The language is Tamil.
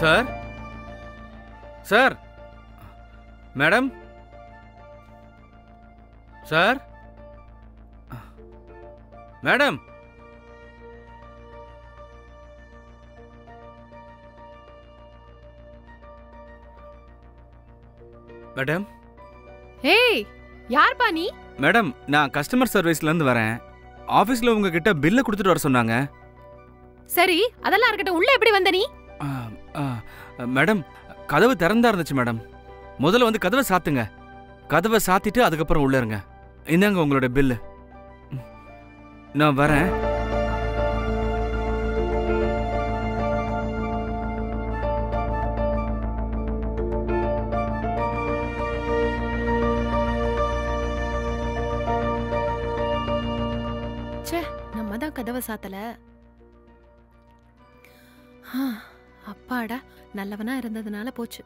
Sir sir madam sir madam madam ஏய் யார்ப்பா நீ? மேடம் நான் கஸ்டமர் சர்வீஸ்ல இருந்து வரேன். ஆபீஸ்ல உங்ககிட்ட பில்ல கொடுத்துட்டு வர சொன்னாங்க. சரி அதெல்லாம் இருக்கட்டும், உள்ள எப்படி வந்த நீ? மேடம் கதவு திறந்தா இருந்துச்சு மேடம். முதல்ல வந்து கதவை சாத்துங்க. கதவை சாத்திட்டு அதுக்கப்புறம் உள்ள இருங்க. இந்தாங்க உங்களோட பில்லு. நான் வரேன். நம்ம தான் கதவை சாத்தல. அப்பாடா நல்லவனா இருந்ததுனால போச்சு.